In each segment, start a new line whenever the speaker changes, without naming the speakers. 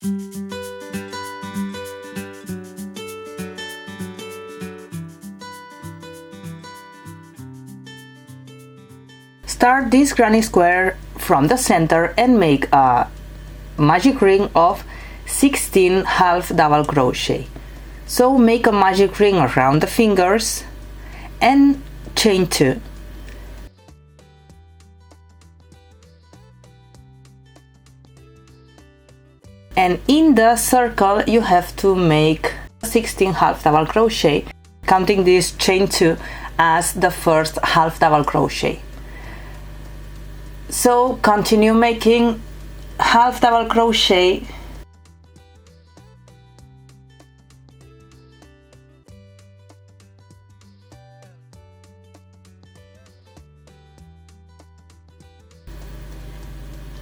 Start this granny square from the center and make a magic ring of 16 half double crochet. So make a magic ring around the fingers and chain 2. And in the circle you have to make 16 half double crochet, counting this chain 2 as the first half double crochet. So continue making half double crochet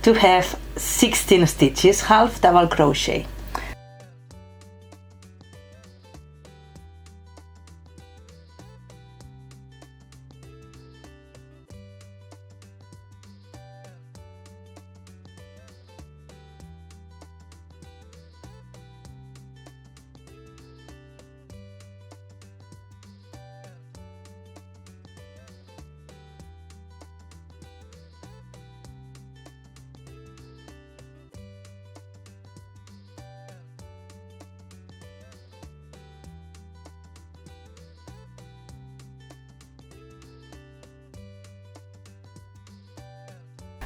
to have 16 stitches, half double crochet.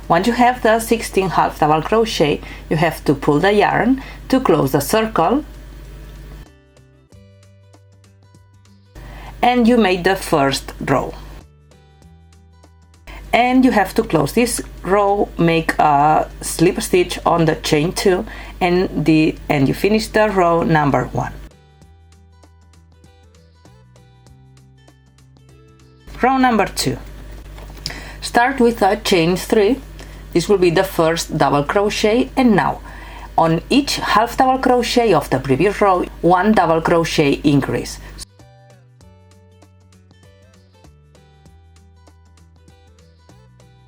Once you have the 16 half double crochet, you have to pull the yarn to close the circle, and you made the first row. And you have to close this row, make a slip stitch on the chain 2, and you finish the row number 1. Row number 2. Start with a chain 3. This will be the first double crochet, and now on each half double crochet of the previous row, 1 double crochet increase.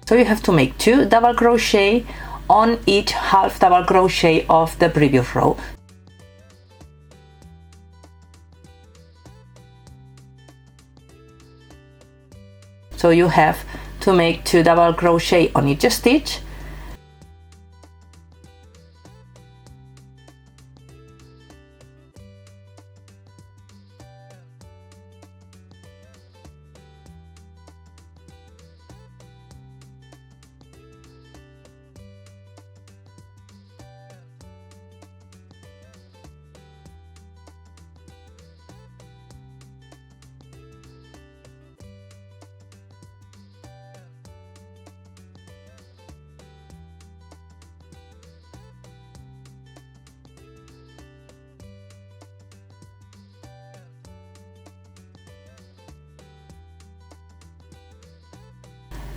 So you have to make 2 double crochet on each half double crochet of the previous row. So you have to make 2 double crochet on each stitch,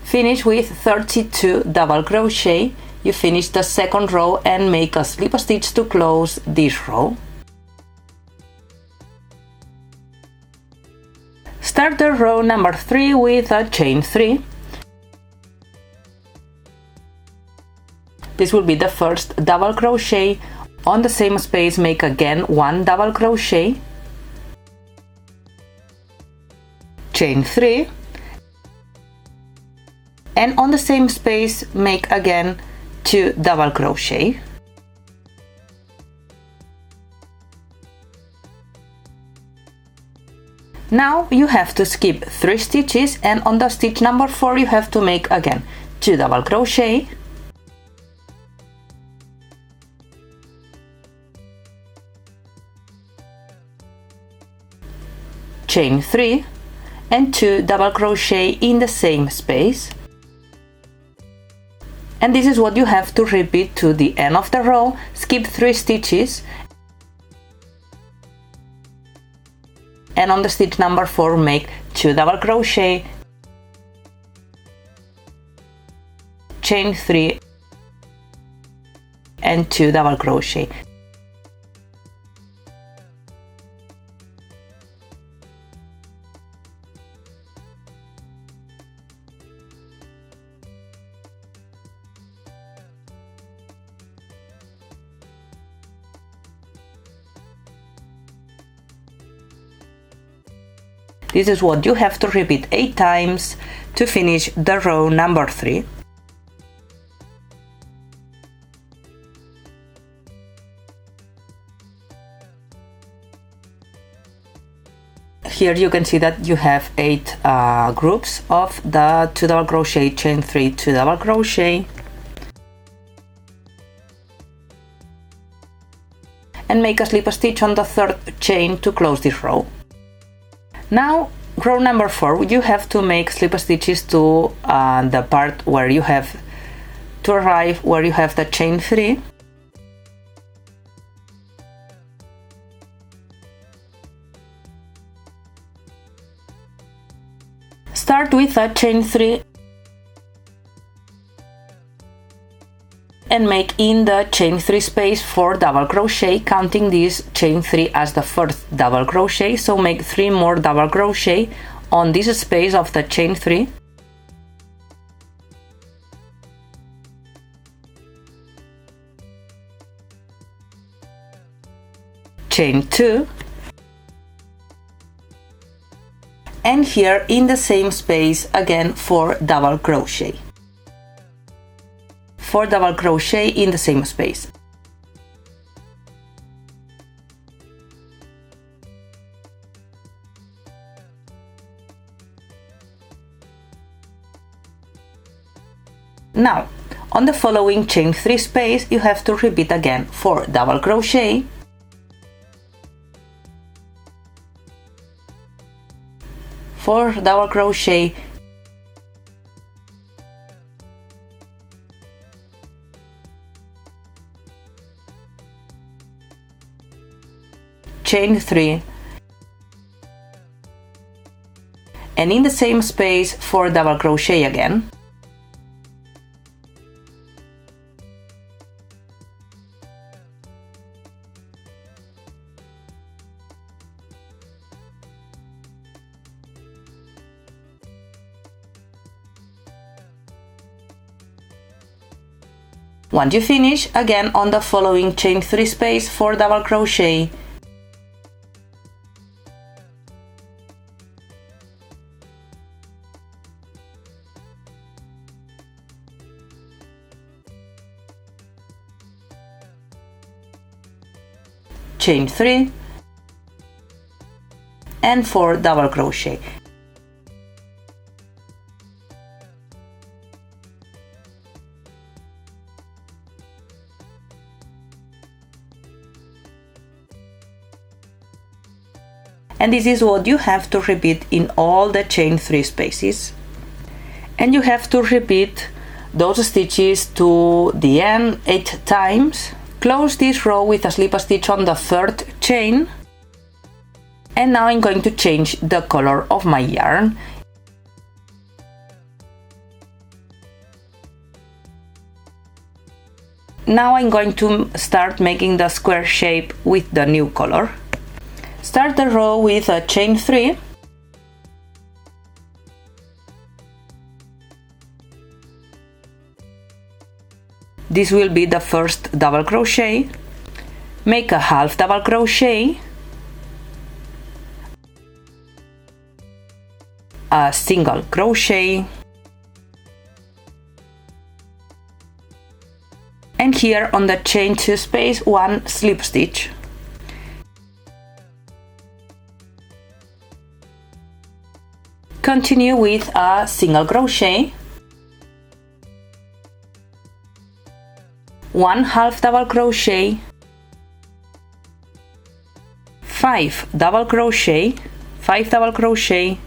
finish with 32 double crochet. You finish the second row and make a slip stitch to close this row. Start the row number 3 with a chain 3. This will be the first double crochet. On the same space, make again 1 double crochet, chain 3, and on the same space make again 2 double crochet. Now you have to skip 3 stitches, and on the stitch number 4 you have to make again 2 double crochet, chain 3, and 2 double crochet in the same space. And this is what you have to repeat to the end of the row. Skip 3 stitches, and on the stitch number 4 make 2 double crochet, chain 3, and 2 double crochet. This is what you have to repeat 8 times to finish the row number 3. Here you can see that you have 8 groups of the 2 double crochet, chain 3, 2 double crochet, and make a slip stitch on the 3rd chain to close this row. Now row number 4, you have to make slip stitches to the part where you have to arrive where you have the chain 3. Start with a chain 3 and make in the chain 3 space 4 double crochet, counting this chain 3 as the first double crochet, so make 3 more double crochet on this space of the chain 3. Chain 2, and here in the same space again 4 double crochet. 4 double crochet in the same space. Now, on the following chain 3 space, you have to repeat again 4 double crochet, 4 double crochet, chain 3, and in the same space 4 double crochet again, once you finish, again on the following chain 3 space 4 double crochet, chain 3, and 4 double crochet. And this is what you have to repeat in all the chain 3 spaces. And you have to repeat those stitches to the end 8 times. Close this row with a slip stitch on the 3rd chain. And now I'm going to change the color of my yarn. Now I'm going to start making the square shape with the new color. Start the row with a chain 3, this will be the first double crochet, make a half double crochet, a single crochet, and here on the chain 2 space 1 slip stitch. Continue with a single crochet, 1 half double crochet, 5 double crochet, 5 double crochet,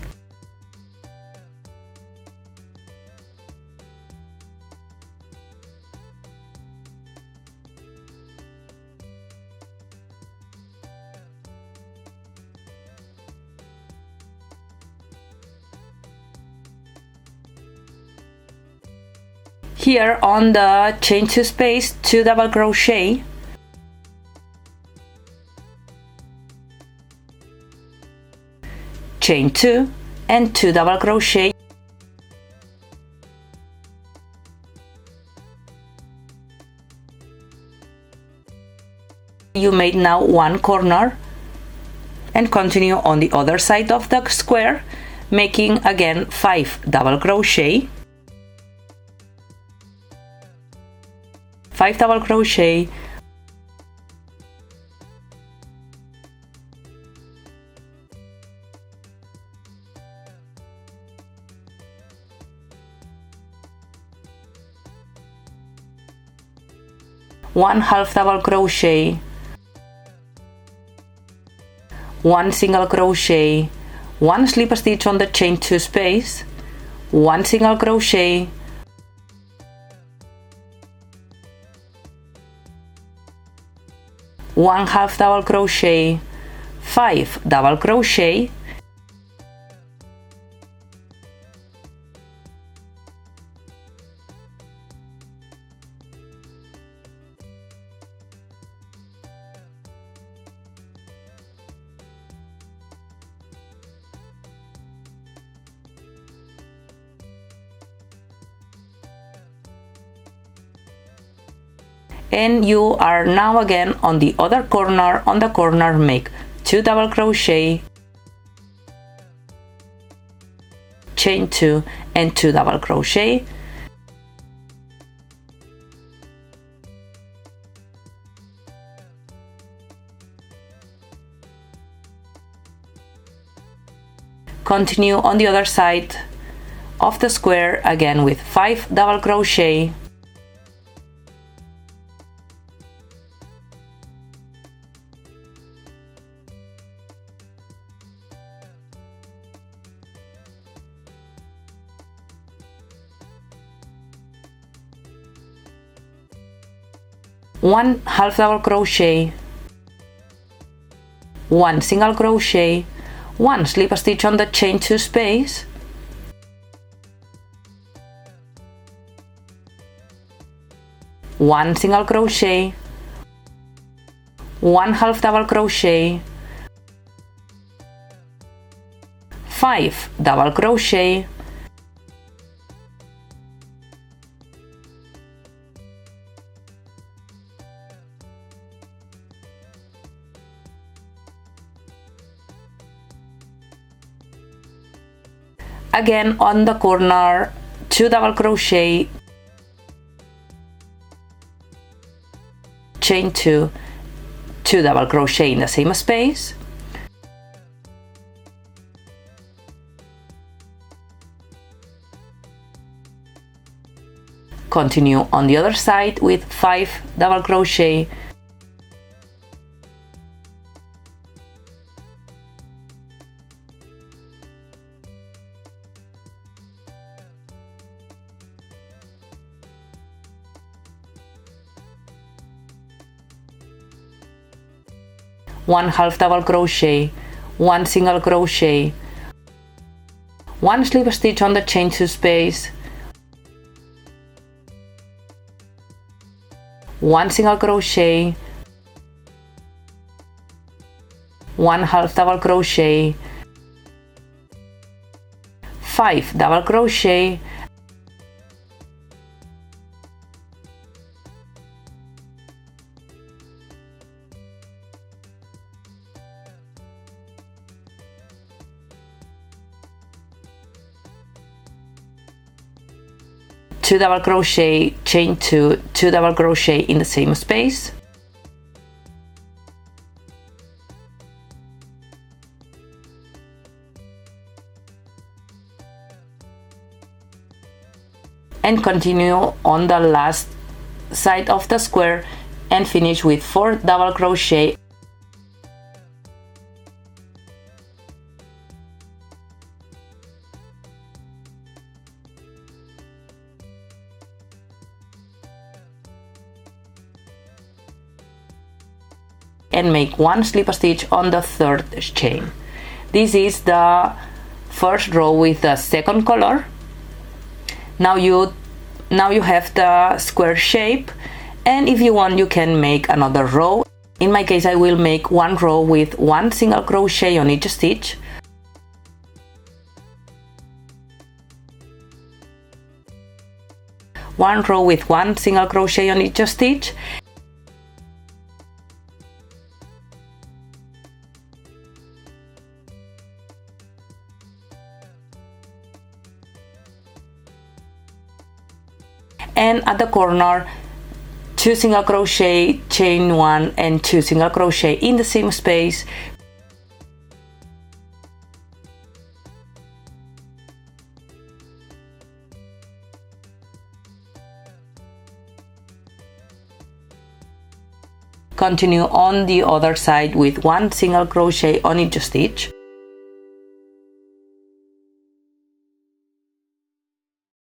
here on the chain 2 space 2 double crochet, chain 2 and 2 double crochet, you made now one corner, and continue on the other side of the square, making again 5 double crochet, 5 double crochet, one half double crochet, one single crochet, one slip stitch on the chain 2 space, one single crochet, one half double crochet, 5 double crochet, and you are now again on the other corner. On the corner, make 2 double crochet, chain 2 and 2 double crochet, continue on the other side of the square again with 5 double crochet, one half double crochet, one single crochet, one slip stitch on the chain 2 space, one single crochet, one half double crochet, 5 double crochet, again on the corner 2 double crochet, chain 2, 2 double crochet in the same space, continue on the other side with 5 double crochet, one half double crochet, one single crochet, one slip stitch on the chain 2 space, one single crochet, one half double crochet, 5 double crochet, two double crochet, chain 2, 2 double crochet in the same space, and continue on the last side of the square and finish with 4 double crochet, and make 1 slip stitch on the 3rd chain. This is the first row with the second color. Now you have the square shape, and if you want you can make another row. In my case I will make 1 row with 1 single crochet on each stitch, one row with 1 single crochet on each stitch, and at the corner 2 single crochet, chain 1 and 2 single crochet in the same space. Continue on the other side with 1 single crochet on each stitch.